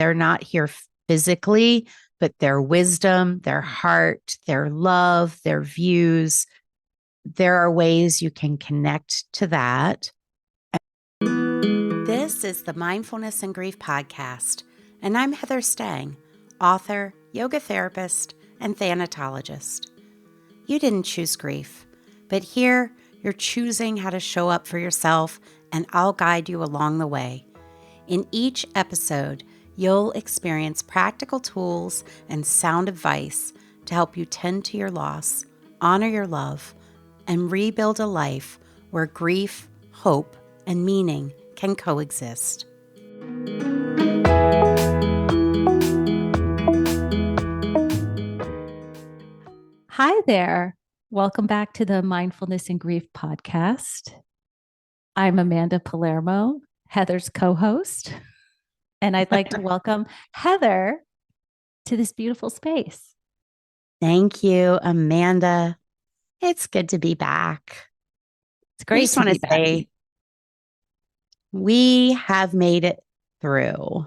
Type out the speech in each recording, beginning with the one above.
They're not here physically, but their wisdom, their heart, their love, their views, there are ways you can connect to that. This is the Mindfulness and Grief podcast, and I'm Heather Stang, author, yoga therapist, and thanatologist. You didn't choose grief, but here you're choosing how to show up for yourself, and I'll guide you along the way. In each episode, you'll experience practical tools and sound advice to help you tend to your loss, honor your love, and rebuild a life where grief, hope, and meaning can coexist. Hi there. Welcome back to the Mindfulness and Grief podcast. I'm Amanda Palermo, Heather's co-host, and I'd like to welcome Heather to this beautiful space. Thank you, Amanda. It's good to be back. It's great. I just want to say we have made it through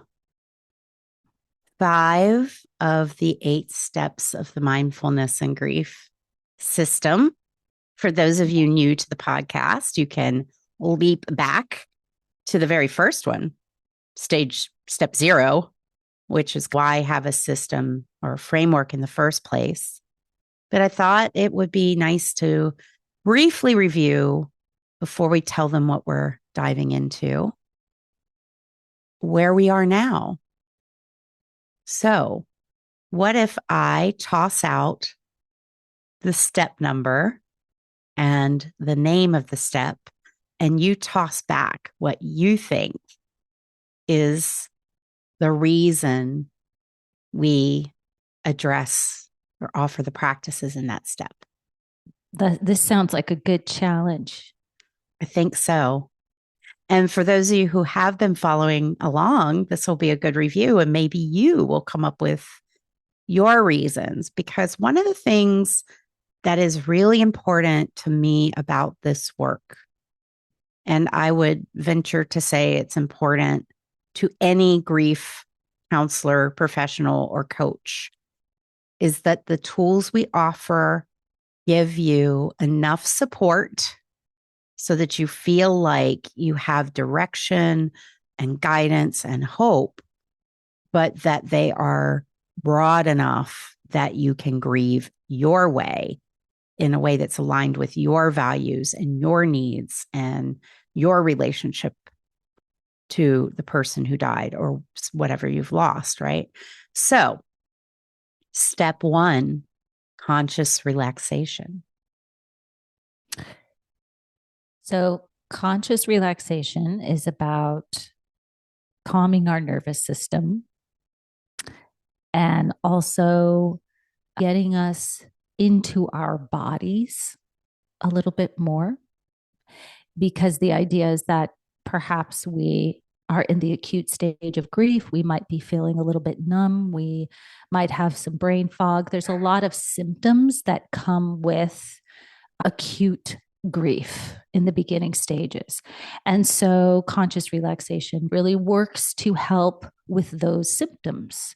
5 of the 8 steps of the mindfulness and grief system. For those of you new to the podcast, you can leap back to the very first one, step 0, which is why I have a system or a framework in the first place. But I thought it would be nice to briefly review before we tell them what we're diving into, where we are now. So, what if I toss out the step number and the name of the step, and you toss back what you think is the reason we address or offer the practices in that step? This sounds like a good challenge. I think so. And for those of you who have been following along, this will be a good review, and maybe you will come up with your reasons, because one of the things that is really important to me about this work, and I would venture to say it's important to any grief counselor, professional, or coach, is that the tools we offer give you enough support so that you feel like you have direction and guidance and hope, but that they are broad enough that you can grieve your way in a way that's aligned with your values and your needs and your relationship to the person who died or whatever you've lost, right? So, step 1, conscious relaxation. So, conscious relaxation is about calming our nervous system and also getting us into our bodies a little bit more, because the idea is that perhaps we are in the acute stage of grief. We might be feeling a little bit numb. We might have some brain fog. There's a lot of symptoms that come with acute grief in the beginning stages. And so conscious relaxation really works to help with those symptoms,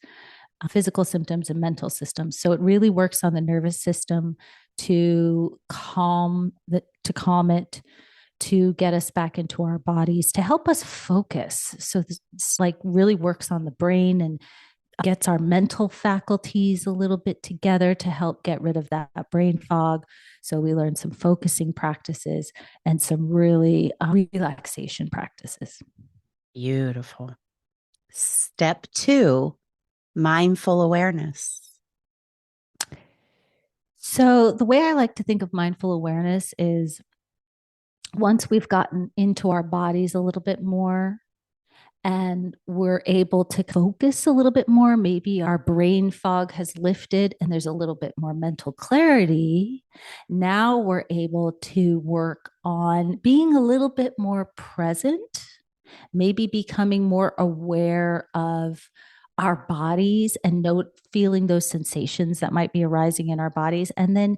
physical symptoms and mental systems. So it really works on the nervous system to calm it, to get us back into our bodies, to help us focus. So this like really works on the brain and gets our mental faculties a little bit together to help get rid of that brain fog. So we learn some focusing practices and some really relaxation practices. Beautiful. Step 2, mindful awareness. So the way I like to think of mindful awareness is once we've gotten into our bodies a little bit more and we're able to focus a little bit more, maybe our brain fog has lifted and there's a little bit more mental clarity. Now we're able to work on being a little bit more present, maybe becoming more aware of our bodies and feeling those sensations that might be arising in our bodies. And then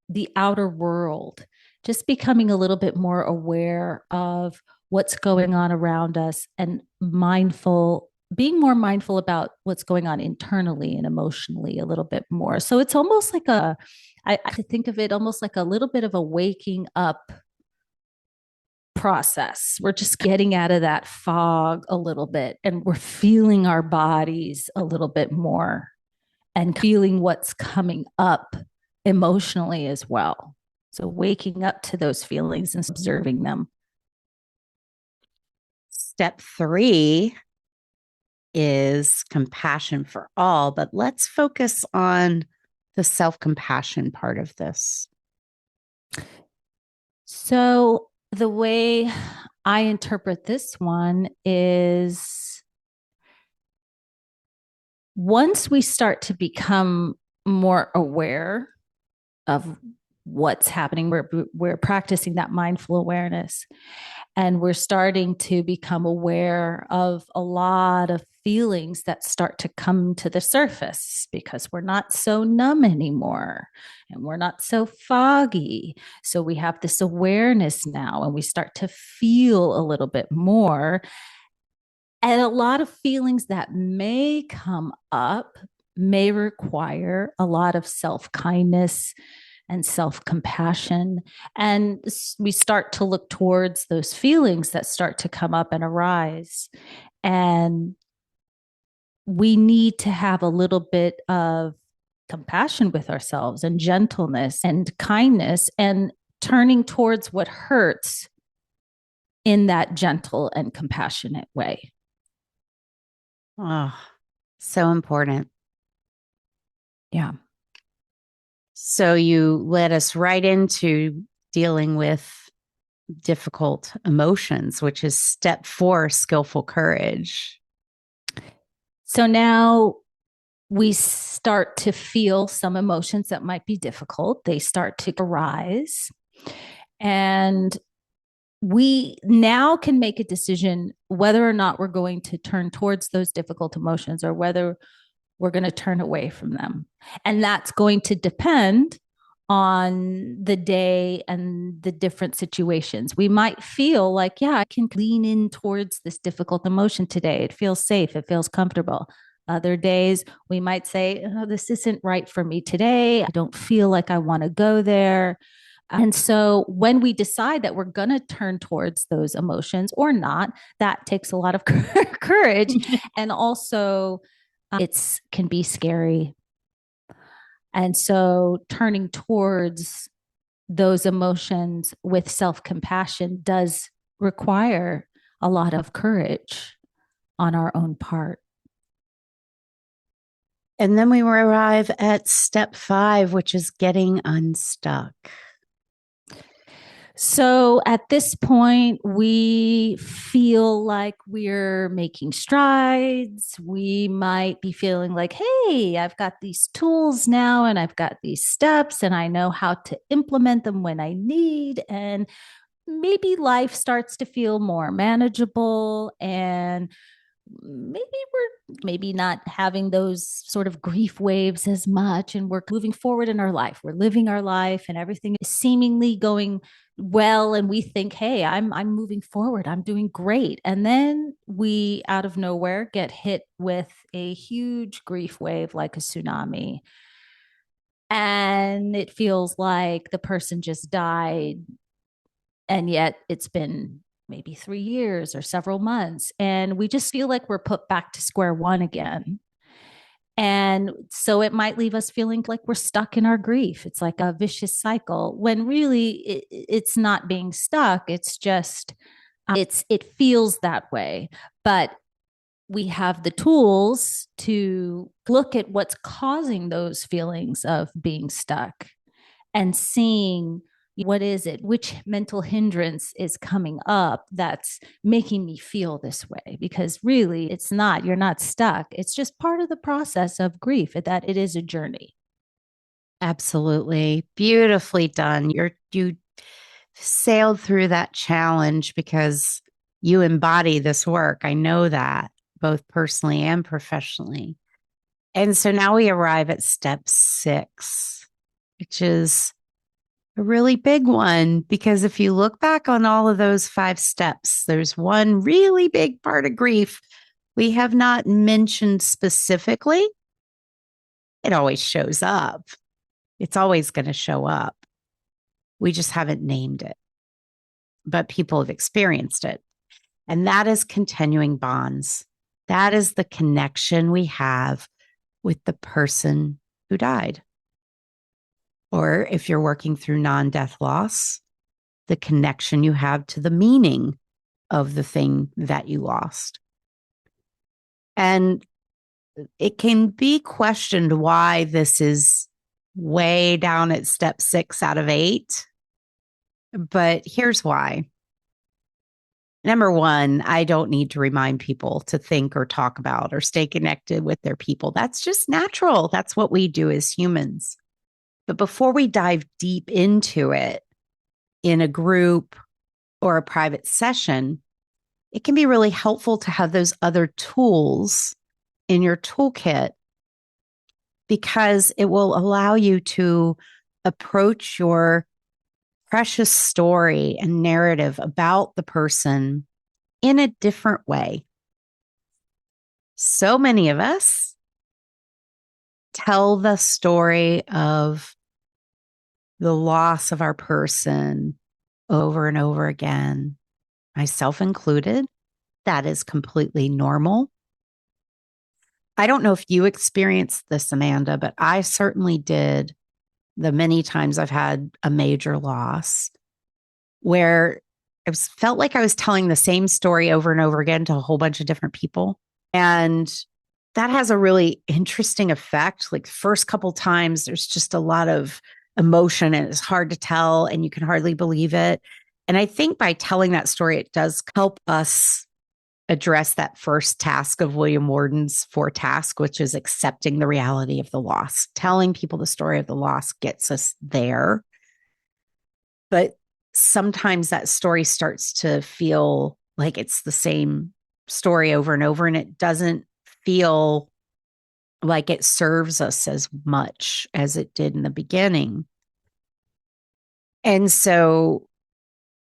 the outer world, just becoming a little bit more aware of what's going on around us and mindful being more mindful about what's going on internally and emotionally a little bit more. So it's almost like I think of it almost like a little bit of a waking up process. We're just getting out of that fog a little bit and we're feeling our bodies a little bit more and feeling what's coming up emotionally as well. So waking up to those feelings and observing them. Step three is compassion for all, but let's focus on the self compassion part of this. So the way I interpret this one is once we start to become more aware of what's happening, we're practicing that mindful awareness and we're starting to become aware of a lot of feelings that start to come to the surface because we're not so numb anymore and we're not so foggy. So we have this awareness now and we start to feel a little bit more. And a lot of feelings that may come up may require a lot of self kindness and self compassion. And we start to look towards those feelings that start to come up and arise. And we need to have a little bit of compassion with ourselves and gentleness and kindness and turning towards what hurts in that gentle and compassionate way. Oh, so important. Yeah. So you led us right into dealing with difficult emotions, which is step four, skillful courage. So now we start to feel some emotions that might be difficult. They start to arise. And we now can make a decision whether or not we're going to turn towards those difficult emotions or whether we're going to turn away from them. And that's going to depend on the day and the different situations. We might feel like, yeah, I can lean in towards this difficult emotion today. It feels safe, it feels comfortable. Other days, we might say, oh, this isn't right for me today. I don't feel like I want to go there. And so when we decide that we're going to turn towards those emotions or not, that takes a lot of courage. And also, it can be scary. And so turning towards those emotions with self compassion does require a lot of courage on our own part. And then we arrive at step five, which is getting unstuck. So at this point, we feel like we're making strides. We might be feeling like, hey, I've got these tools now and I've got these steps and I know how to implement them when I need. And maybe life starts to feel more manageable and maybe we're maybe not having those sort of grief waves as much and we're moving forward in our life, we're living our life and everything is seemingly going well and we think, hey, I'm moving forward, I'm doing great, and then we out of nowhere get hit with a huge grief wave like a tsunami and it feels like the person just died, and yet it's been maybe 3 years or several months. And we just feel like we're put back to square one again. And so it might leave us feeling like we're stuck in our grief. It's like a vicious cycle when really it's not being stuck. It's just, it feels that way. But we have the tools to look at what's causing those feelings of being stuck and seeing what is it, which mental hindrance is coming up that's making me feel this way, because really it's not, you're not stuck, it's just part of the process of grief, that it is a journey. Absolutely. Beautifully done. You sailed through that challenge because you embody this work. I know that both personally and professionally. And so now we arrive at step six, which is a really big one because if you look back on all of those five steps, there's one really big part of grief We have not mentioned specifically. It always shows up. It's always going to show up. We just haven't named it, but people have experienced it. And that is continuing bonds. That is the connection we have with the person who died. Or if you're working through non death loss, the connection you have to the meaning of the thing that you lost. And it can be questioned why this is way down at step 6 out of 8. But here's why. Number one, I don't need to remind people to think or talk about or stay connected with their people. That's just natural. That's what we do as humans. But before we dive deep into it in a group or a private session, it can be really helpful to have those other tools in your toolkit because it will allow you to approach your precious story and narrative about the person in a different way. So many of us tell the story of the loss of our person over and over again, myself included. That is completely normal. I don't know if you experienced this, Amanda, but I certainly did the many times I've had a major loss where felt like I was telling the same story over and over again to a whole bunch of different people. And that has a really interesting effect. Like the first couple times, there's just a lot of emotion and it's hard to tell and you can hardly believe it. And I think by telling that story, it does help us address that first task of William Worden's 4 task, which is accepting the reality of the loss. Telling people the story of the loss gets us there. But sometimes that story starts to feel like it's the same story over and over, and it doesn't feel like it serves us as much as it did in the beginning. And so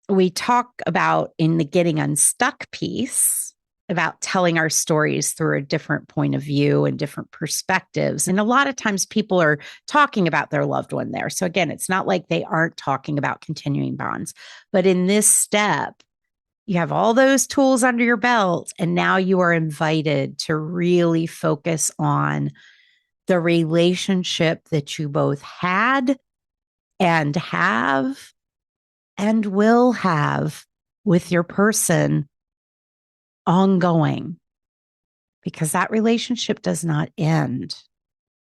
we talk about in the getting unstuck piece about telling our stories through a different point of view and different perspectives. And a lot of times people are talking about their loved one there. So again, it's not like they aren't talking about continuing bonds. But in this step, you have all those tools under your belt, and now you are invited to really focus on the relationship that you both had and have and will have with your person ongoing, because that relationship does not end,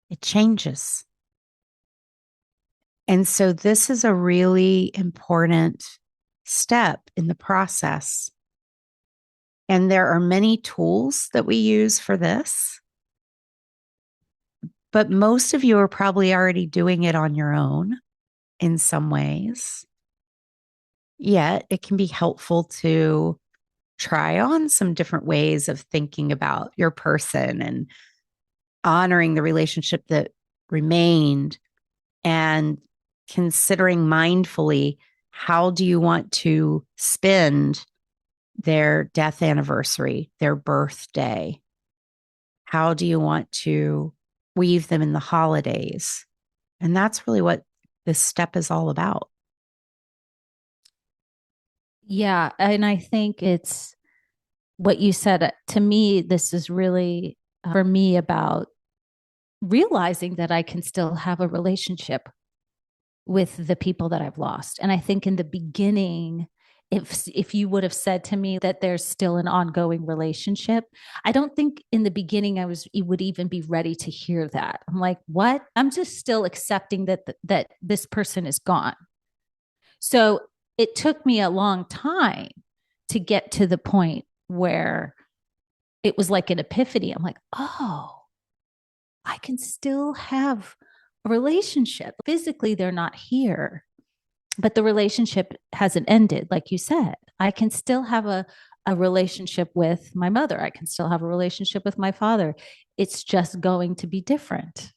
it changes. And so this is a really important step in the process. And there are many tools that we use for this, but most of you are probably already doing it on your own in some ways. Yet it can be helpful to try on some different ways of thinking about your person and honoring the relationship that remained and considering mindfully how do you want to spend their death anniversary, their birthday? How do you want to weave them in the holidays? And that's really what this step is all about. Yeah. And I think it's what you said. To me, this is really for me about realizing that I can still have a relationship with the people that I've lost. And I think in the beginning, if you would have said to me that there's still an ongoing relationship, I don't think in the beginning would even be ready to hear that. I'm like, what? I'm just still accepting that this person is gone. So it took me a long time to get to the point where it was like an epiphany. I'm like, oh, I can still have a relationship. Physically, they're not here, but the relationship hasn't ended. Like you said, I can still have a relationship with my mother. I can still have a relationship with my father. It's just going to be different.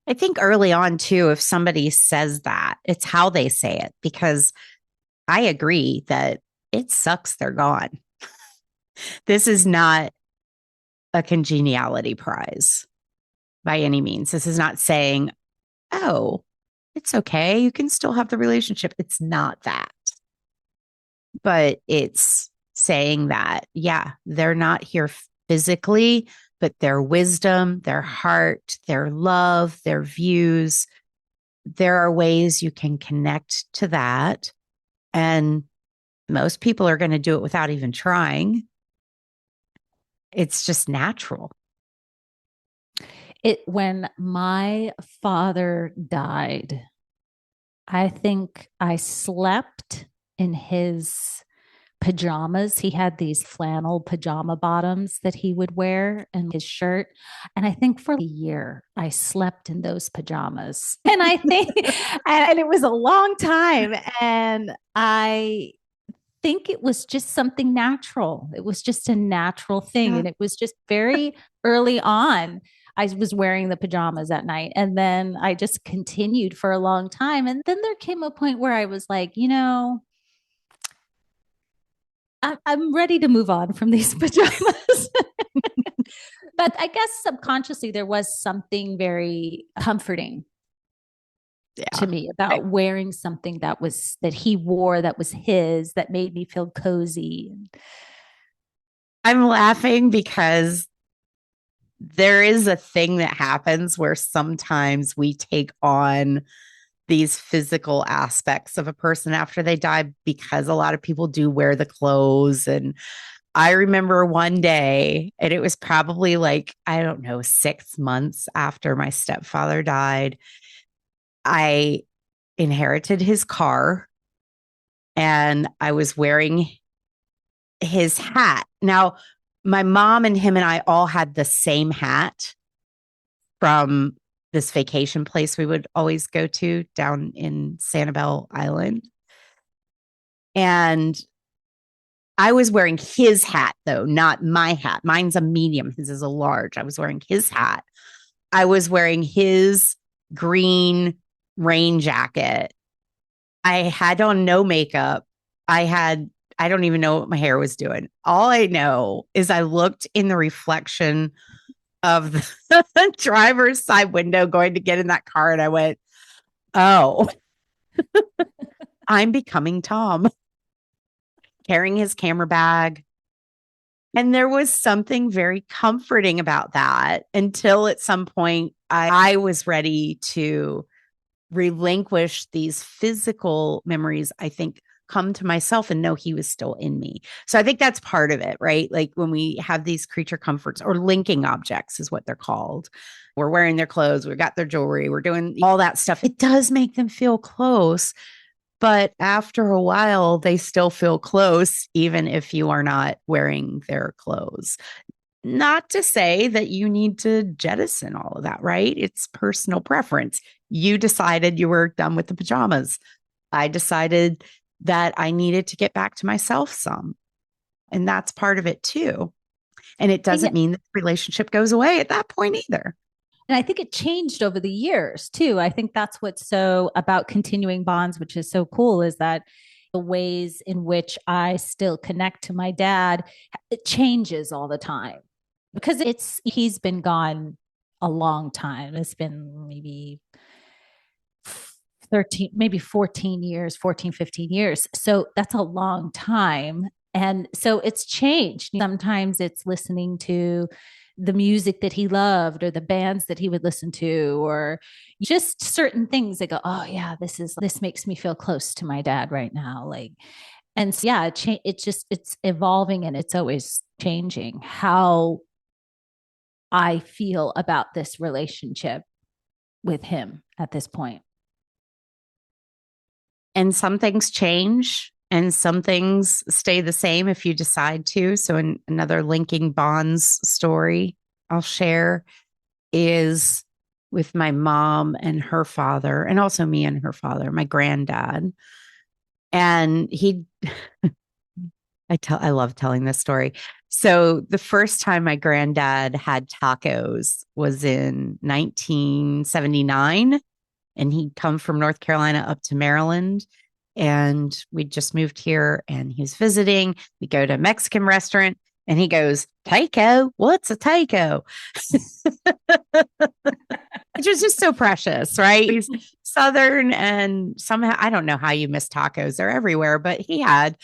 I think early on, too, if somebody says that, it's how they say it, because I agree that it sucks they're gone. This is not a congeniality prize by any means. This is not saying, oh, it's okay. You can still have the relationship. It's not that. But it's saying that, yeah, they're not here physically, but their wisdom, their heart, their love, their views, there are ways you can connect to that. And most people are going to do it without even trying. It's just natural. It when my father died, I think I slept in his pajamas. He had these flannel pajama bottoms that he would wear and his shirt. And I think for a year, I slept in those pajamas. And I think, and it was a long time. And I think it was just something natural. It was just a natural thing. Yeah. And it was just very early on. I was wearing the pajamas at night. And then I just continued for a long time. And then there came a point where I was like, I'm ready to move on from these pajamas. But I guess subconsciously there was something very comforting to Yeah. me about wearing something that he wore, that was his, that made me feel cozy. I'm laughing because there is a thing that happens where sometimes we take on these physical aspects of a person after they die because a lot of people do wear the clothes. And I remember one day, and it was probably like, I don't know, 6 months after my stepfather died, I inherited his car and I was wearing his hat. Now, my mom and him and I all had the same hat from this vacation place we would always go to down in Sanibel Island. And I was wearing his hat, though, not my hat. Mine's a medium, his is a large. I was wearing his hat. I was wearing his green rain jacket. I had on no makeup. I don't even know what my hair was doing. All I know is I looked in the reflection of the driver's side window going to get in that car and I went, oh, I'm becoming Tom, carrying his camera bag. And there was something very comforting about that until at some point I was ready to relinquish these physical memories. I think come to myself and know he was still in me. So I think that's part of it, right? Like when we have these creature comforts or linking objects is what they're called. We're wearing their clothes, we got their jewelry, we're doing all that stuff. It does make them feel close, but after a while they still feel close even if you are not wearing their clothes. Not to say that you need to jettison all of that, right? It's personal preference. You decided you were done with the pajamas. I decided that I needed to get back to myself some. And that's part of it too. And it And doesn't yet, mean that the relationship goes away at that point either. and I think it changed over the years too. I think that's what's so about continuing bonds, which is so cool, is that the ways in which I still connect to my dad, it changes all the time because he's been gone a long time. It's been maybe 13, maybe 14 years, 14, 15 years. So that's a long time. And so it's changed. Sometimes it's listening to the music that he loved or the bands that he would listen to or just certain things that go, oh yeah, this makes me feel close to my dad right now. Like, and so, yeah, it's evolving and it's always changing how I feel about this relationship with him at this point. And some things change and some things stay the same if you decide to. So, another linking bonds story I'll share is with my mom and her father, and also me and her father, my granddad. And I love telling this story. So the first time my granddad had tacos was in 1979, and he'd come from North Carolina up to Maryland. And we just moved here and he was visiting. We go to a Mexican restaurant And he goes, taiko? What's a taiko? Which was just so precious, right? He's Southern and somehow, I don't know how you miss tacos. They're everywhere, but he had.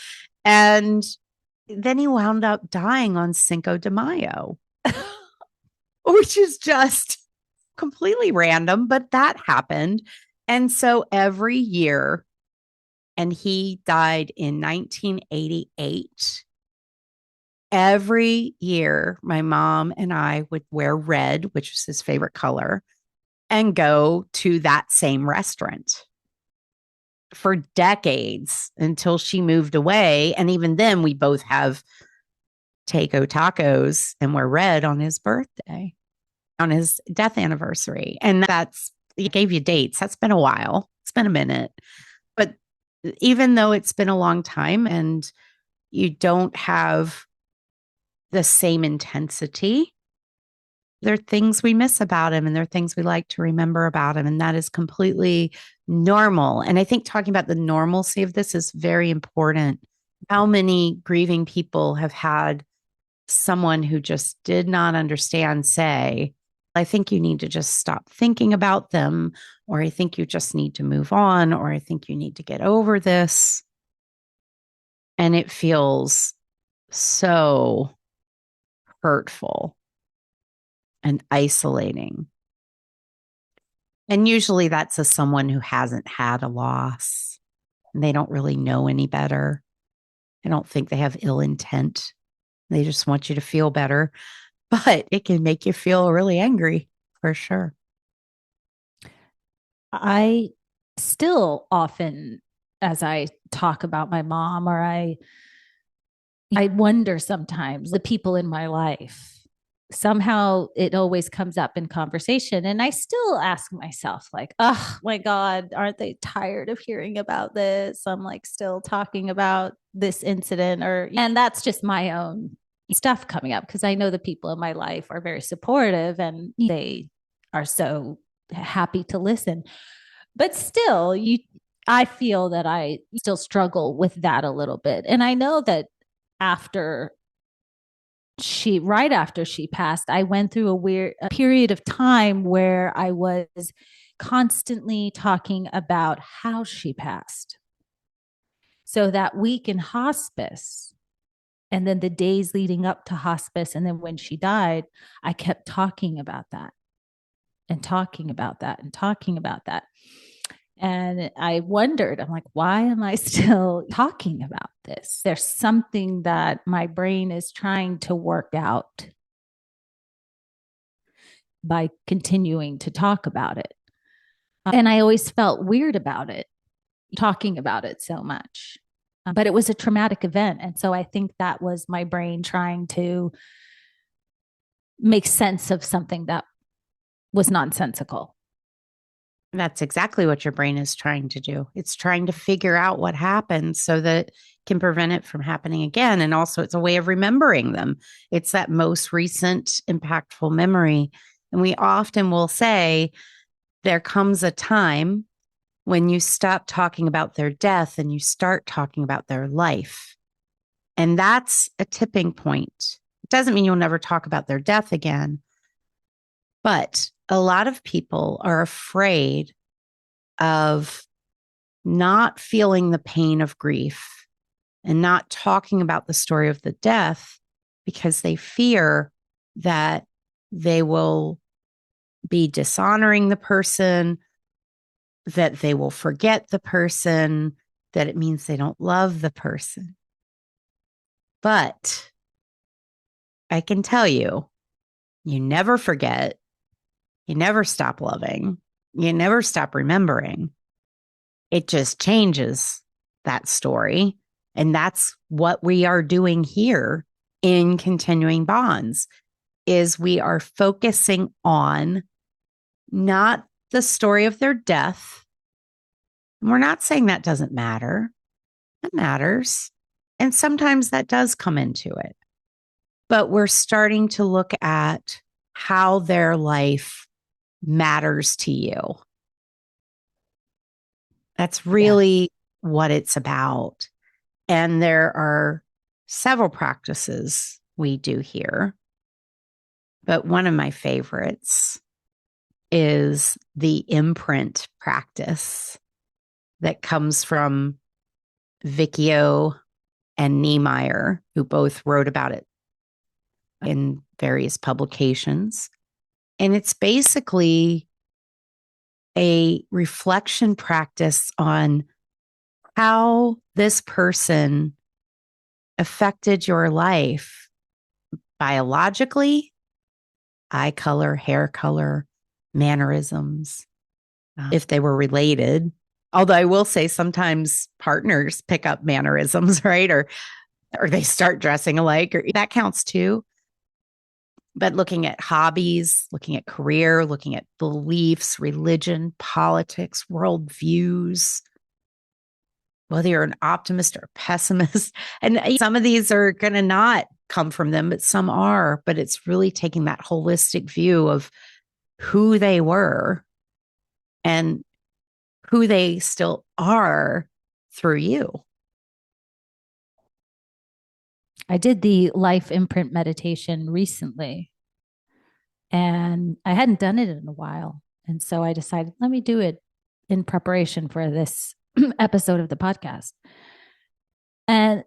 And then he wound up dying on Cinco de Mayo, which is just completely random, but that happened. And so every year, and he died in 1988. Every year, my mom and I would wear red, which was his favorite color, and go to that same restaurant for decades until she moved away. And even then, we both have taiko tacos and we're red on his birthday, on his death anniversary. And that's, he gave you dates. That's been a while. It's been a minute. But even though it's been a long time and you don't have the same intensity, there are things we miss about him and there are things we like to remember about him. And that is completely normal. And I think talking about the normalcy of this is very important. How many grieving people have had someone who just did not understand say, I think you need to just stop thinking about them, or I think you just need to move on, or I think you need to get over this. And it feels so hurtful and isolating. And usually that's as someone who hasn't had a loss and they don't really know any better. I don't think they have ill intent. They just want you to feel better, but it can make you feel really angry for sure. I still often, as I talk about my mom, or I wonder sometimes the people in my life. Somehow it always comes up in conversation. And I still ask myself, like, oh my God, aren't they tired of hearing about this? I'm like still talking about this incident, and that's just my own stuff coming up because I know the people in my life are very supportive and they are so happy to listen. But still, I feel that I still struggle with that a little bit. And I know that after right after she passed, I went through a period of time where I was constantly talking about how she passed. So that week in hospice, and then the days leading up to hospice, and then when she died, I kept talking about that and talking about that and talking about that. And I wondered, I'm like, why am I still talking about this? There's something that my brain is trying to work out by continuing to talk about it. And I always felt weird about it, talking about it so much. But it was a traumatic event. And so I think that was my brain trying to make sense of something that was nonsensical. That's exactly what your brain is trying to do. It's trying to figure out what happened so that it can prevent it from happening again. And also, it's a way of remembering them. It's that most recent impactful memory. And we often will say, there comes a time when you stop talking about their death and you start talking about their life. And that's a tipping point. It doesn't mean you'll never talk about their death again, but a lot of people are afraid of not feeling the pain of grief and not talking about the story of the death because they fear that they will be dishonoring the person, that they will forget the person, that it means they don't love the person. But I can tell you, you never forget, you never stop loving, you never stop remembering. It just changes that story. And that's what we are doing here in continuing bonds is we are focusing on not the story of their death. We're not saying that doesn't matter. It matters. And sometimes that does come into it. But we're starting to look at how their life matters to you. That's Yeah. really what it's about. And there are several practices we do here. But one of my favorites is the imprint practice that comes from Vicchio and Niemeyer, who both wrote about it in various publications. And it's basically a reflection practice on how this person affected your life biologically, eye color, hair color, mannerisms, if they were related. Although I will say sometimes partners pick up mannerisms, right? Or they start dressing alike, or that counts too. But looking at hobbies, looking at career, looking at beliefs, religion, politics, worldviews, whether you're an optimist or a pessimist. And some of these are going to not come from them, but some are. But it's really taking that holistic view of who they were and who they still are through you. I did the life imprint meditation recently, and I hadn't done it in a while. And so I decided, let me do it in preparation for this episode of the podcast. And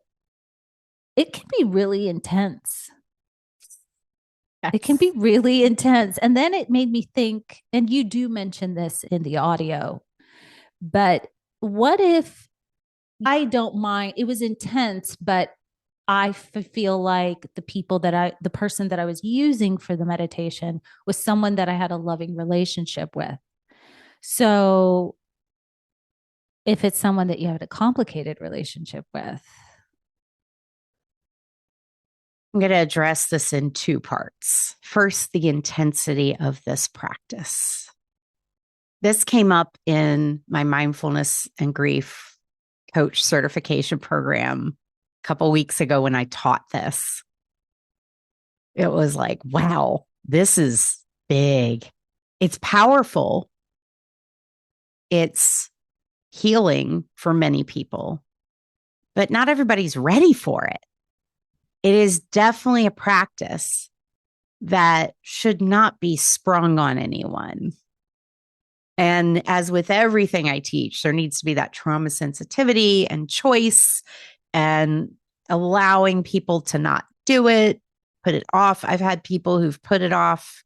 it can be really intense. It can be really intense. And then it made me think, and you do mention this in the audio, but what if I don't mind? It was intense, but feel like the person that I was using for the meditation was someone that I had a loving relationship with. So if it's someone that you have a complicated relationship with, I'm going to address this in two parts. First, the intensity of this practice. This came up in my mindfulness and grief coach certification program a couple weeks ago when I taught this. It was like, wow, this is big. It's powerful. It's healing for many people, but not everybody's ready for it. It is definitely a practice that should not be sprung on anyone. And as with everything I teach, there needs to be that trauma sensitivity and choice and allowing people to not do it, put it off. I've had people who've put it off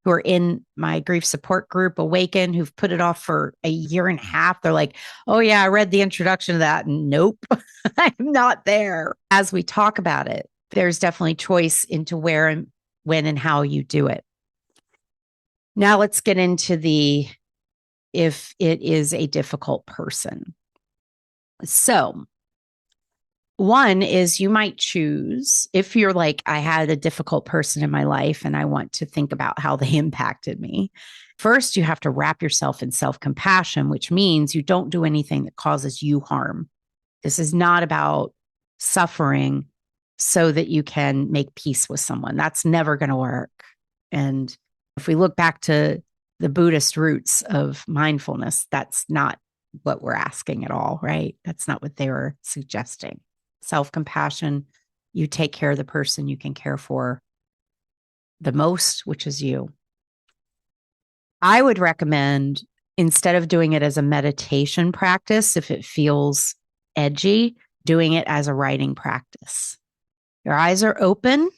who are in my grief support group, Awaken, who've put it off for a year and a half. They're like, oh, yeah, I read the introduction to that. And nope, I'm not there. As we talk about it, there's definitely choice into where and when and how you do it. Now let's get into if it is a difficult person. So one is you might choose, if you're like, I had a difficult person in my life and I want to think about how they impacted me. First, you have to wrap yourself in self-compassion, which means you don't do anything that causes you harm. This is not about suffering so that you can make peace with someone. That's never going to work. And if we look back to the Buddhist roots of mindfulness, that's not what we're asking at all, right? That's not what they were suggesting. Self-compassion, you take care of the person you can care for the most, which is you. I would recommend, instead of doing it as a meditation practice, if it feels edgy, doing it as a writing practice. Your eyes are open.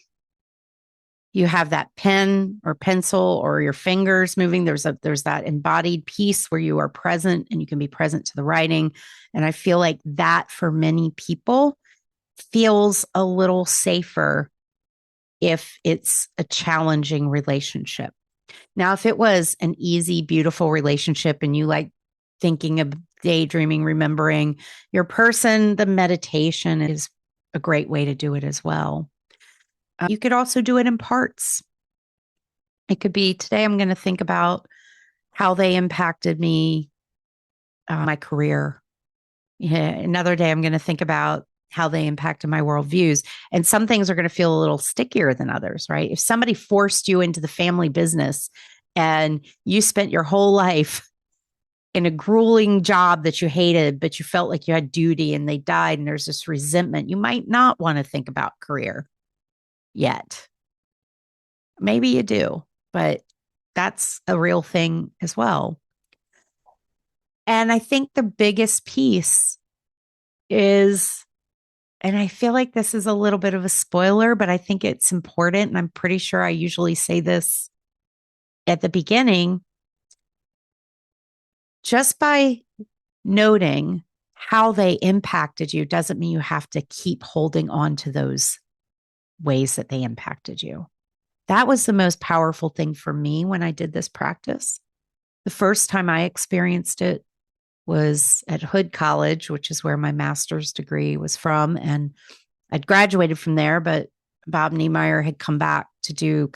You have that pen or pencil or your fingers moving. There's that embodied piece where you are present and you can be present to the writing. And I feel like that for many people feels a little safer if it's a challenging relationship. Now, if it was an easy, beautiful relationship and you like thinking of daydreaming, remembering your person, the meditation is a great way to do it as well. You could also do it in parts. It could be, today I'm going to think about how they impacted me, my career. Yeah, another day I'm going to think about how they impacted my worldviews. And some things are going to feel a little stickier than others, right? If somebody forced you into the family business and you spent your whole life in a grueling job that you hated, but you felt like you had duty and they died and there's this resentment, you might not want to think about career. yet. Maybe you do, but that's a real thing as well. And I think the biggest piece is, and I feel like this is a little bit of a spoiler, but I think it's important. And I'm pretty sure I usually say this at the beginning, just by noting how they impacted you doesn't mean you have to keep holding on to those ways that they impacted you. That was the most powerful thing for me when I did this practice. The first time I experienced it was at Hood College, which is where my master's degree was from. And I'd graduated from there, but Bob Niemeyer had come back to do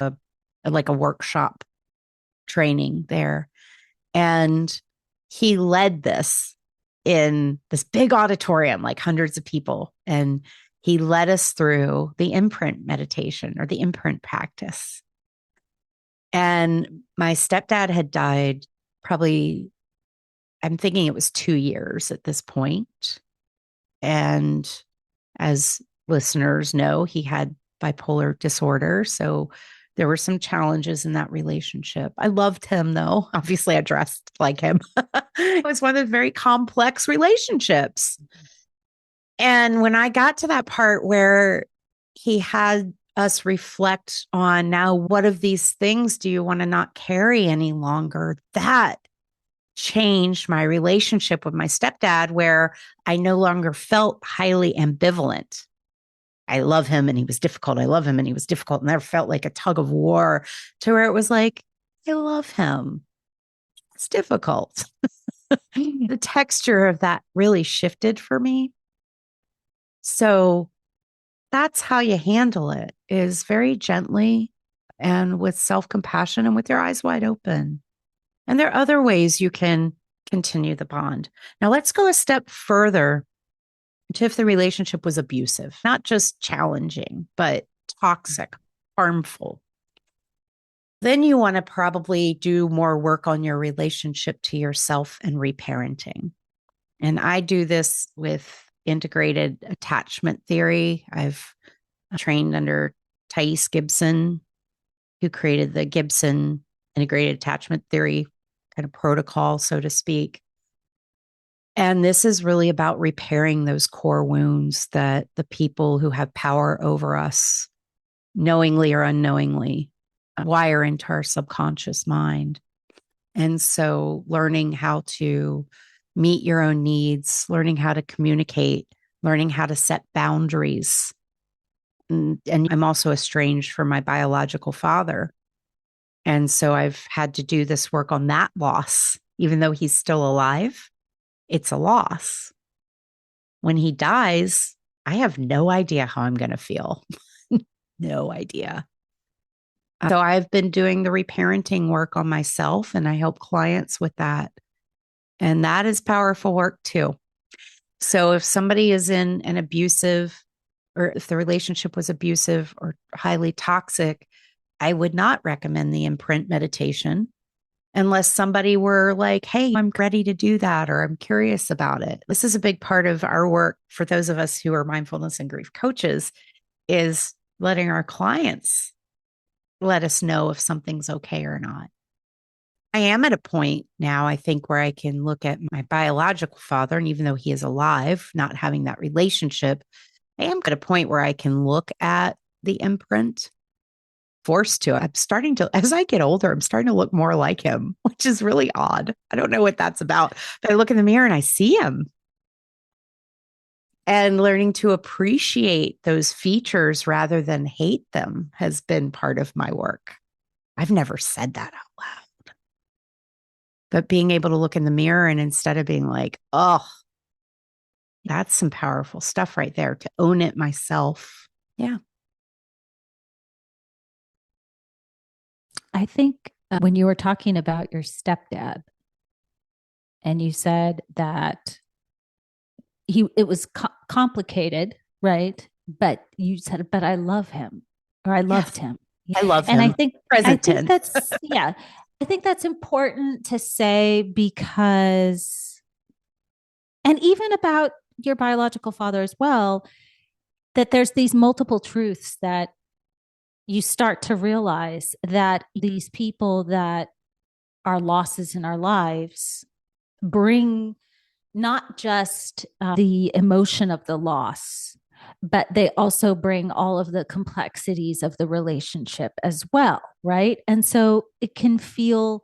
like a workshop training there. And he led this in this big auditorium, like hundreds of people. And he led us through the imprint meditation or the imprint practice. And my stepdad had died probably, I'm thinking it was 2 years at this point. And as listeners know, he had bipolar disorder. So there were some challenges in that relationship. I loved him, though. Obviously, I dressed like him. It was one of the very complex relationships. And when I got to that part where he had us reflect on now, what of these things do you want to not carry any longer? That changed my relationship with my stepdad, where I no longer felt highly ambivalent. I love him and he was difficult. I love him and he was difficult. And never felt like a tug of war, to where it was like, I love him. It's difficult. The texture of that really shifted for me. So that's how you handle it, is very gently and with self-compassion and with your eyes wide open. And there are other ways you can continue the bond. Now let's go a step further to if the relationship was abusive, not just challenging, but toxic, harmful. Then you want to probably do more work on your relationship to yourself and reparenting. And I do this with integrated attachment theory. I've trained under Thais Gibson, who created the Gibson integrated attachment theory kind of protocol, so to speak. And this is really about repairing those core wounds that the people who have power over us, knowingly or unknowingly, wire into our subconscious mind. And so learning how to meet your own needs, learning how to communicate, learning how to set boundaries. And I'm also estranged from my biological father. And so I've had to do this work on that loss, even though he's still alive. It's a loss. When he dies, I have no idea how I'm going to feel. No idea. So I've been doing the reparenting work on myself, and I help clients with that. And that is powerful work too. So if somebody is in an abusive, or if the relationship was abusive or highly toxic, I would not recommend the imprint meditation unless somebody were like, hey, I'm ready to do that, or I'm curious about it. This is a big part of our work for those of us who are mindfulness and grief coaches, is letting our clients let us know if something's okay or not. I am at a point now, I think, where I can look at my biological father, and even though he is alive, not having that relationship, I am at a point where I can look at the imprint, forced to. I'm starting to, as I get older, I'm starting to look more like him, which is really odd. I don't know what that's about, but I look in the mirror and I see him. And learning to appreciate those features rather than hate them has been part of my work. I've never said that out loud, but being able to look in the mirror and instead of being like, oh, that's some powerful stuff right there, to own it myself. Yeah. I think when you were talking about your stepdad and you said that it was complicated, right? But you said, but I love him, or I loved Yes. him. I love And him. I Present think tense. that's, yeah, I think that's important to say, because, and even about your biological father as well, that there's these multiple truths that you start to realize that these people that are losses in our lives bring not just the emotion of the loss, but they also bring all of the complexities of the relationship as well, right? And so it can feel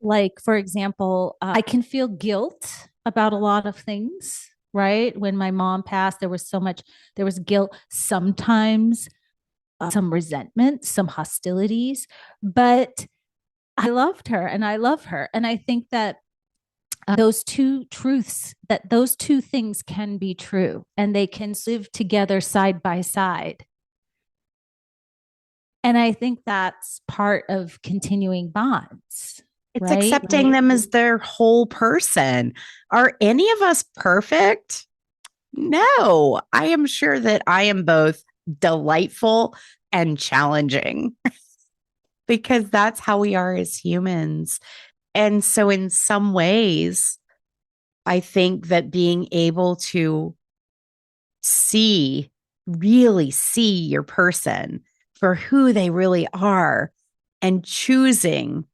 like, for example, I can feel guilt about a lot of things, right? When my mom passed, there was so much, there was guilt, sometimes some resentment, some hostilities, but I loved her and I love her. And I think that those two truths, that those two things can be true and they can live together side by side. And I think that's part of continuing bonds, It's right? accepting them as their whole person. Are any of us perfect? No, I am sure that I am both delightful and challenging because that's how we are as humans. And so, in some ways, I think that being able to see, really see your person for who they really are and choosing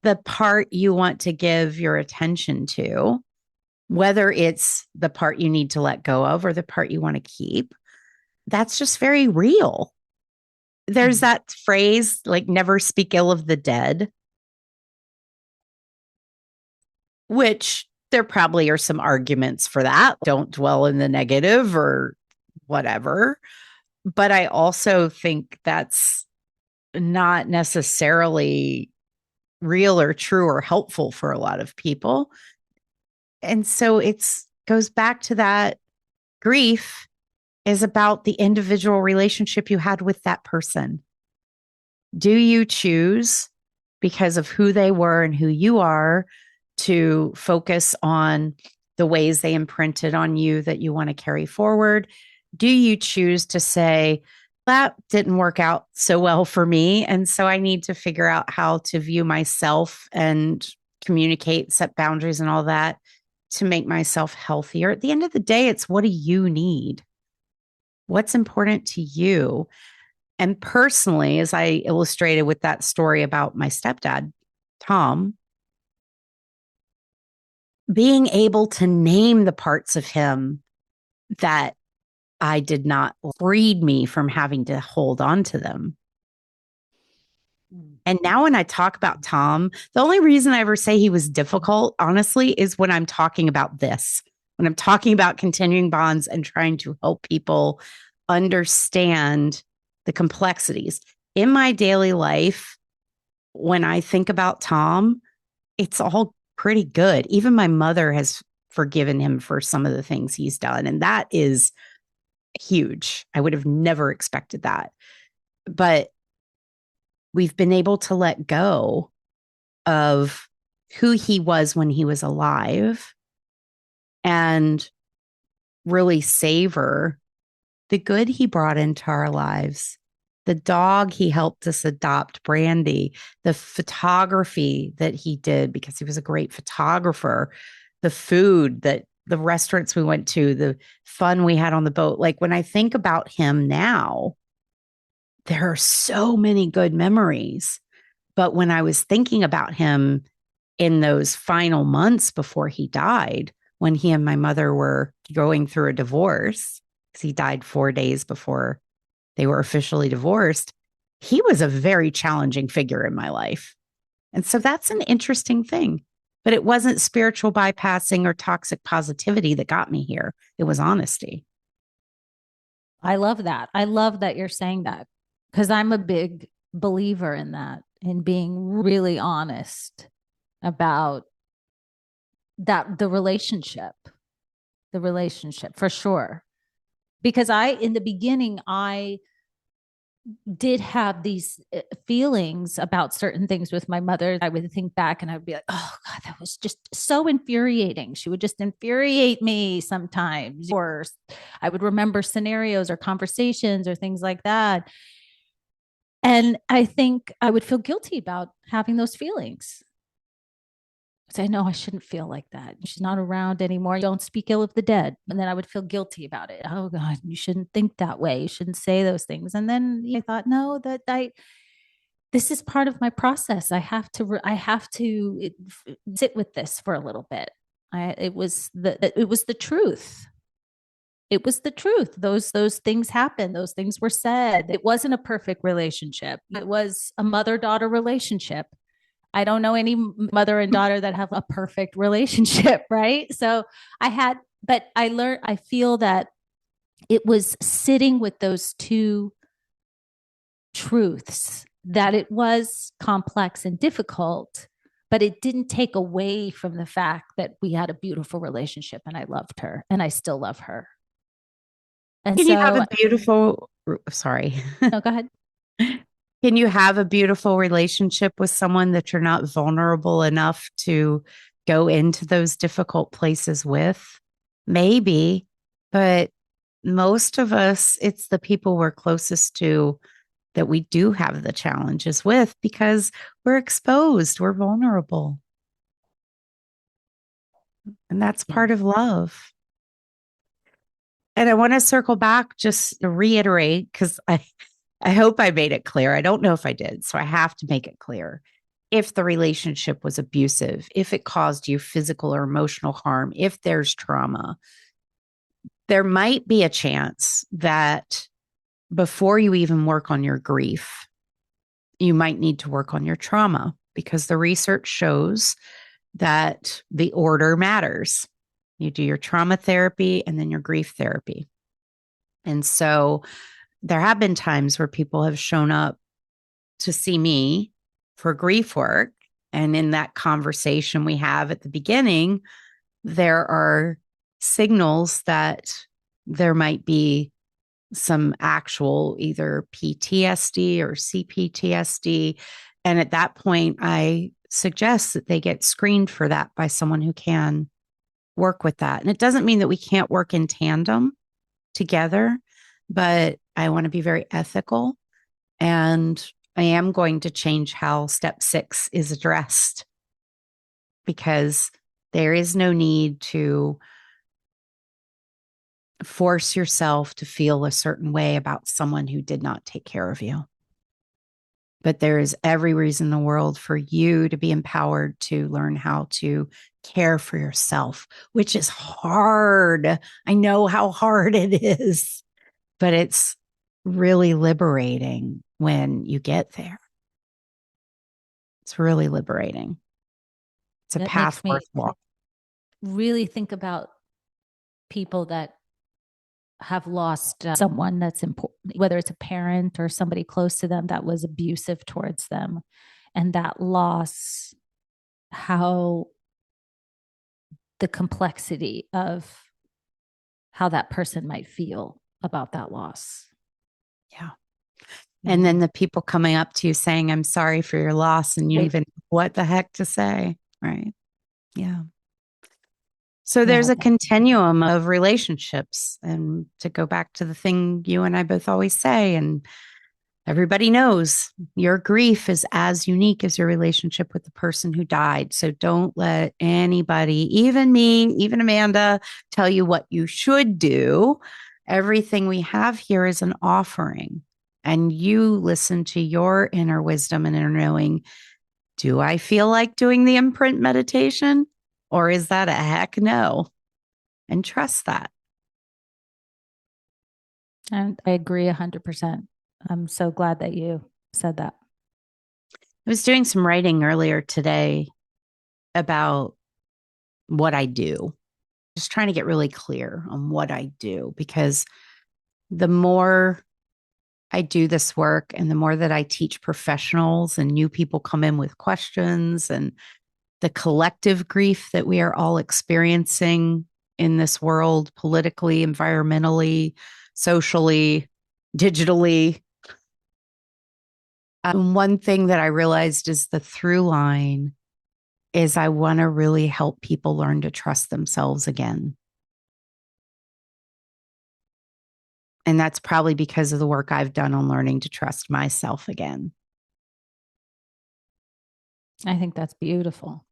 the part you want to give your attention to, whether it's the part you need to let go of or the part you want to keep, that's just very real. There's that phrase like never speak ill of the dead, which there probably are some arguments for that. Don't dwell in the negative or whatever. But I also think that's not necessarily real or true or helpful for a lot of people. And so it's goes back to that grief is about the individual relationship you had with that person. Do you choose, because of who they were and who you are, to focus on the ways they imprinted on you that you want to carry forward? Do you choose to say, that didn't work out so well for me, and so I need to figure out how to view myself and communicate, set boundaries, and all that to make myself healthier? At the end of the day, it's what do you need? What's important to you? And personally, as I illustrated with that story about my stepdad, Tom, being able to name the parts of him that I did not freed me from having to hold on to them. And now when I talk about Tom, the only reason I ever say he was difficult, honestly, is when I'm talking about this, when I'm talking about continuing bonds and trying to help people understand the complexities. In my daily life, when I think about Tom, it's all pretty good. Even my mother has forgiven him for some of the things he's done. And that is huge. I would have never expected that. But we've been able to let go of who he was when he was alive and really savor the good he brought into our lives. The dog he helped us adopt, Brandy, the photography that he did because he was a great photographer, the food that the restaurants we went to, the fun we had on the boat. Like when I think about him now, there are so many good memories. But when I was thinking about him in those final months before he died, when he and my mother were going through a divorce, because he died 4 days before they were officially divorced, he was a very challenging figure in my life. And so that's an interesting thing. But it wasn't spiritual bypassing or toxic positivity that got me here. It was honesty. I love that. I love that you're saying that because I'm a big believer in that, in being really honest about that, the relationship for sure. Because in the beginning, I did have these feelings about certain things with my mother. I would think back and I would be like, oh God, that was just so infuriating. She would just infuriate me sometimes. Or I would remember scenarios or conversations or things like that. And I think I would feel guilty about having those feelings. say, no, I shouldn't feel like that. She's not around anymore. Don't speak ill of the dead. And then I would feel guilty about it. Oh God, you shouldn't think that way. You shouldn't say those things. And then I thought, no, this is part of my process. I have to sit with this for a little bit. It was the truth. It was the truth. Those things happened. Those things were said. It wasn't a perfect relationship. It was a mother-daughter relationship. I don't know any mother and daughter that have a perfect relationship, right? So but I learned, I feel that it was sitting with those two truths, that it was complex and difficult, but it didn't take away from the fact that we had a beautiful relationship and I loved her and I still love her. And Can you have a so, beautiful, sorry, no, go ahead. can you have a beautiful relationship with someone that you're not vulnerable enough to go into those difficult places with? Maybe, but most of us, it's the people we're closest to that we do have the challenges with because we're exposed, we're vulnerable. And that's Yeah. part of love. And I want to circle back just to reiterate because I hope I made it clear. I don't know if I did. So I have to make it clear. If the relationship was abusive, if it caused you physical or emotional harm, if there's trauma, there might be a chance that before you even work on your grief, you might need to work on your trauma because the research shows that the order matters. You do your trauma therapy and then your grief therapy. And so there have been times where people have shown up to see me for grief work. And in that conversation we have at the beginning, there are signals that there might be some actual either PTSD or CPTSD. And at that point, I suggest that they get screened for that by someone who can work with that. And it doesn't mean that we can't work in tandem together, but I want to be very ethical. And I am going to change how step 6 is addressed because there is no need to force yourself to feel a certain way about someone who did not take care of you. But there is every reason in the world for you to be empowered to learn how to care for yourself, which is hard. I know how hard it is, but it's really liberating when you get there. It's really liberating. It's a That path makes worth me walking. really think about people that have lost someone that's important, whether it's a parent or somebody close to them that was abusive towards them. And that loss, how the complexity of how that person might feel about that loss. Yeah. And Yeah. then the people coming up to you saying, I'm sorry for your loss. And you Right. even, what the heck to say? Right. Yeah. So Yeah. there's a continuum of relationships. And to go back to the thing you and I both always say, and everybody knows your grief is as unique as your relationship with the person who died. So don't let anybody, even me, even Amanda, tell you what you should do. Everything we have here is an offering. And you listen to your inner wisdom and inner knowing. Do I feel like doing the imprint meditation? Or is that a heck no? And trust that. And I agree 100%. I'm so glad that you said that. I was doing some writing earlier today about what I do, just trying to get really clear on what I do, because the more I do this work and the more that I teach professionals and new people come in with questions and the collective grief that we are all experiencing in this world, politically, environmentally, socially, digitally. One thing that I realized is the through line is I want to really help people learn to trust themselves again. And that's probably because of the work I've done on learning to trust myself again. I think that's beautiful.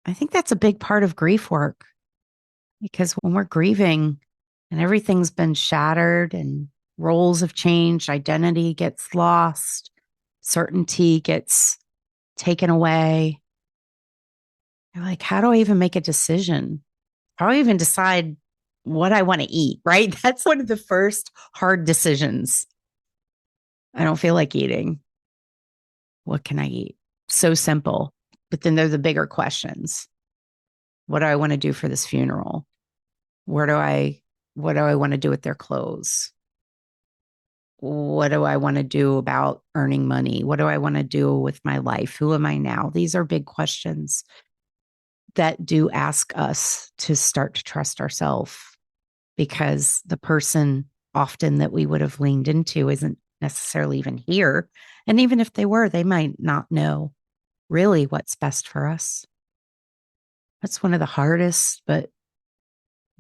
I think that's a big part of grief work because when we're grieving and everything's been shattered and roles have changed, identity gets lost, certainty gets taken away. You're like, how do I even make a decision? How do I even decide what I want to eat? Right. That's one of the first hard decisions. I don't feel like eating. What can I eat? So simple. But then there's the bigger questions. What do I want to do for this funeral? Where do I, what do I want to do with their clothes? What do I want to do about earning money? What do I want to do with my life? Who am I now? These are big questions that do ask us to start to trust ourselves because the person often that we would have leaned into isn't necessarily even here. And even if they were, they might not know really what's best for us. That's one of the hardest but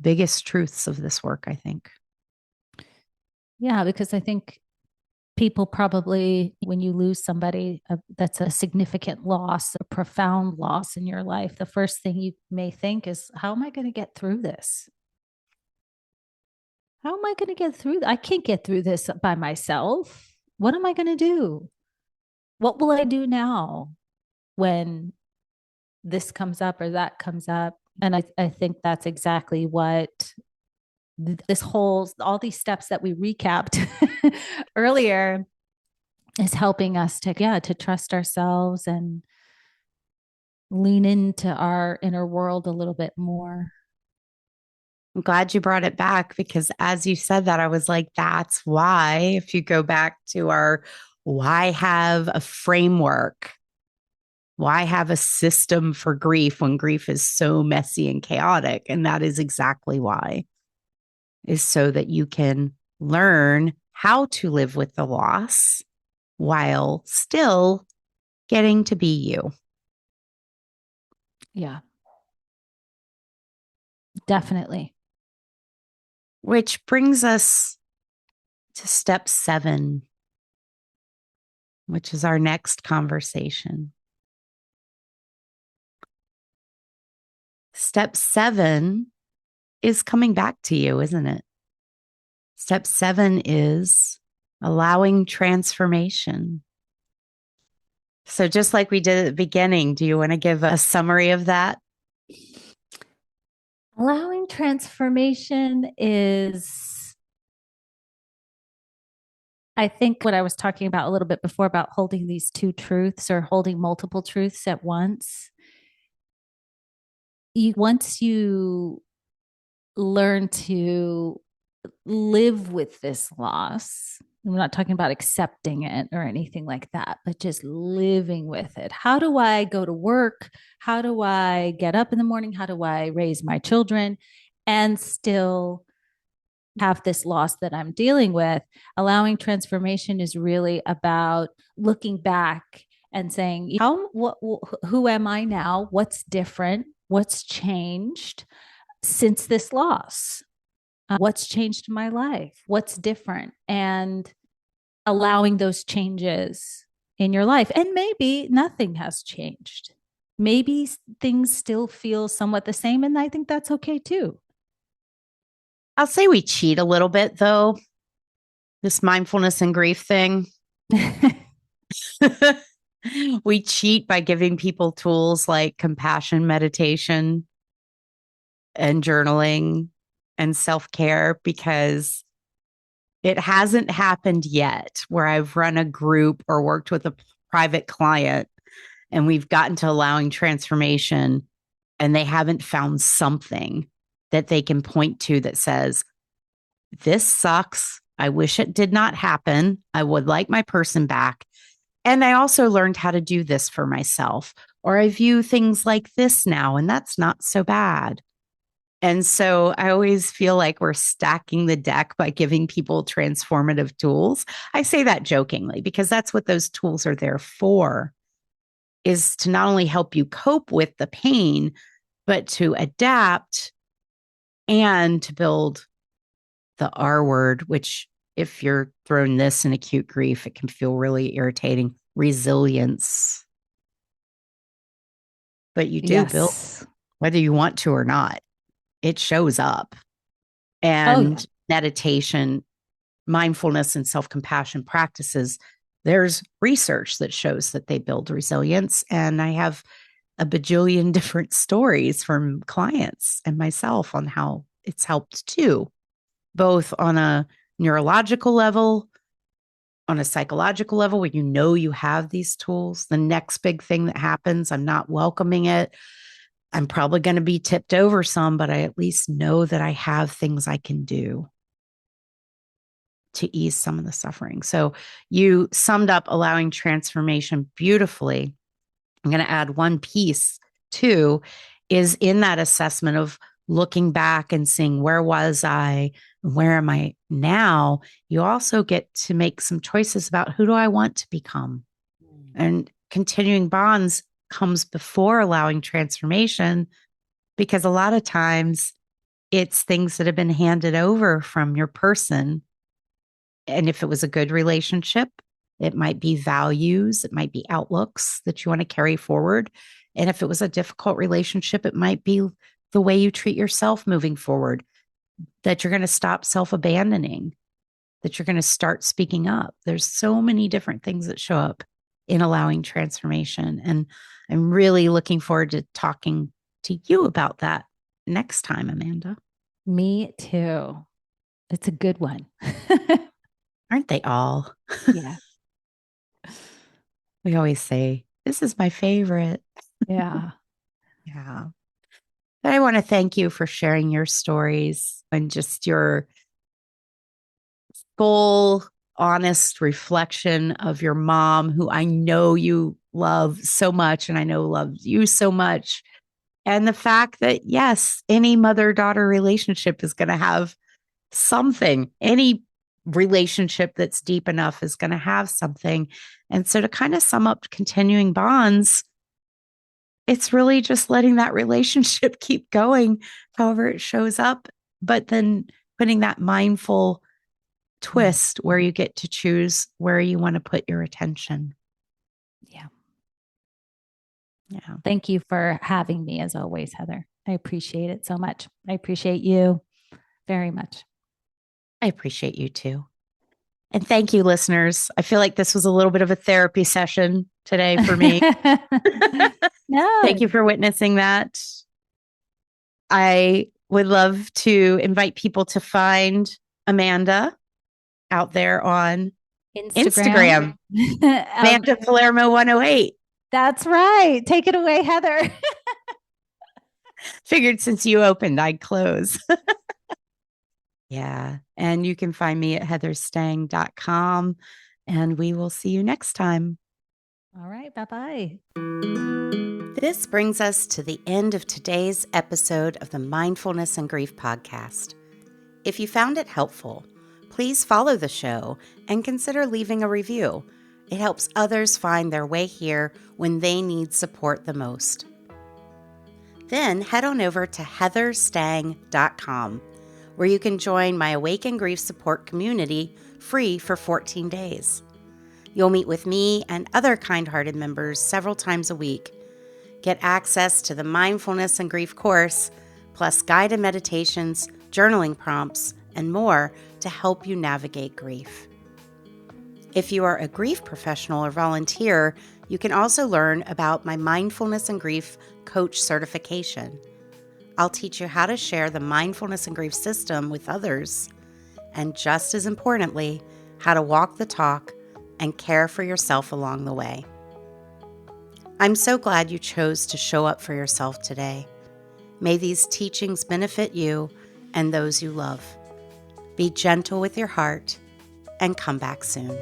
biggest truths of this work, I think. Yeah, because I think people probably, when you lose somebody that's a significant loss, a profound loss in your life, the first thing you may think is, how am I going to get through this? How am I going to get through? I can't get through this by myself. What am I going to do? What will I do now when this comes up or that comes up? And I think that's exactly what this whole, all these steps that we recapped earlier is helping us to, yeah, to trust ourselves and lean into our inner world a little bit more. I'm glad you brought it back because as you said that, I was like, that's why, if you go back to our why have a framework, why have a system for grief when grief is so messy and chaotic? And that is exactly why, is so that you can learn how to live with the loss while still getting to be you. Yeah, definitely. Which brings us to step 7, which is our next conversation. Step 7 is coming back to you, isn't it? Step 7 is allowing transformation. So, just like we did at the beginning, do you want to give a summary of that? Allowing transformation is, I think, what I was talking about a little bit before about holding these two truths or holding multiple truths at once. Once you learn to live with this loss, I'm not talking about accepting it or anything like that, but just living with it. How do I go to work? How do I get up in the morning? How do I raise my children and still have this loss that I'm dealing with? Allowing transformation is really about looking back and saying, how, what, who am I now? What's different? What's changed since this loss? What's changed in my life? What's different? And allowing those changes in your life. And maybe nothing has changed. Maybe things still feel somewhat the same. And I think that's okay too. I'll say we cheat a little bit, though, this mindfulness and grief thing. We cheat by giving people tools like compassion meditation and journaling and self care because it hasn't happened yet where I've run a group or worked with a private client and we've gotten to allowing transformation and they haven't found something that they can point to that says, this sucks. I wish it did not happen. I would like my person back. And I also learned how to do this for myself. Or I view things like this now, and that's not so bad. And so I always feel like we're stacking the deck by giving people transformative tools. I say that jokingly because that's what those tools are there for, is to not only help you cope with the pain, but to adapt and to build the R word, which if you're thrown this in acute grief, it can feel really irritating. Resilience. but you do build Yes. whether you want to or not. It shows up. Oh, yeah. And meditation, mindfulness, and self compassion practices, there's research that shows that they build resilience. And I have a bajillion different stories from clients and myself on how it's helped too, both on a neurological level, on a psychological level, where you know you have these tools. The next big thing that happens, I'm not welcoming it. I'm probably going to be tipped over some, but I at least know that I have things I can do to ease some of the suffering. So you summed up allowing transformation beautifully. I'm going to add one piece too, is in that assessment of looking back and seeing where was I, where am I now? You also get to make some choices about who do I want to become. And continuing bonds comes before allowing transformation, because a lot of times it's things that have been handed over from your person. And if it was a good relationship, it might be values, it might be outlooks that you want to carry forward. And if it was a difficult relationship, it might be the way you treat yourself moving forward, that you're going to stop self abandoning, that you're going to start speaking up. There's so many different things that show up in allowing transformation. And I'm really looking forward to talking to you about that next time, Amanda. Me too. It's a good one. Aren't they all? Yeah. We always say, this is my favorite. Yeah. Yeah. But I want to thank you for sharing your stories and just your full, honest reflection of your mom, who I know you love so much and I know loves you so much. And the fact that, yes, any mother daughter relationship is going to have something. Any relationship that's deep enough is going to have something. And so to kind of sum up continuing bonds, it's really just letting that relationship keep going, however it shows up, but then putting that mindful Mm. twist where you get to choose where you want to put your attention. Yeah. Yeah. Thank you for having me as always, Heather. I appreciate it so much. I appreciate you very much. I appreciate you too. And thank you, listeners. I feel like this was a little bit of a therapy session today for me. No. Thank you for witnessing that. I would love to invite people to find Amanda out there on Instagram. Instagram, Amanda Palermo 108. That's right. Take it away, Heather. Figured since you opened, I'd close. Yeah. And you can find me at heatherstang.com. And we will see you next time. All right. Bye-bye. This brings us to the end of today's episode of the Mindfulness and Grief podcast. If you found it helpful, please follow the show and consider leaving a review. It helps others find their way here when they need support the most. Then head on over to heatherstang.com, where you can join my Awake in Grief support community free for 14 days. You'll meet with me and other kind-hearted members several times a week. Get access to the Mindfulness and Grief course, plus guided meditations, journaling prompts, and more to help you navigate grief. If you are a grief professional or volunteer, you can also learn about my Mindfulness and Grief Coach certification. I'll teach you how to share the mindfulness and grief system with others, and just as importantly, how to walk the talk and care for yourself along the way. I'm so glad you chose to show up for yourself today. May these teachings benefit you and those you love. Be gentle with your heart and come back soon.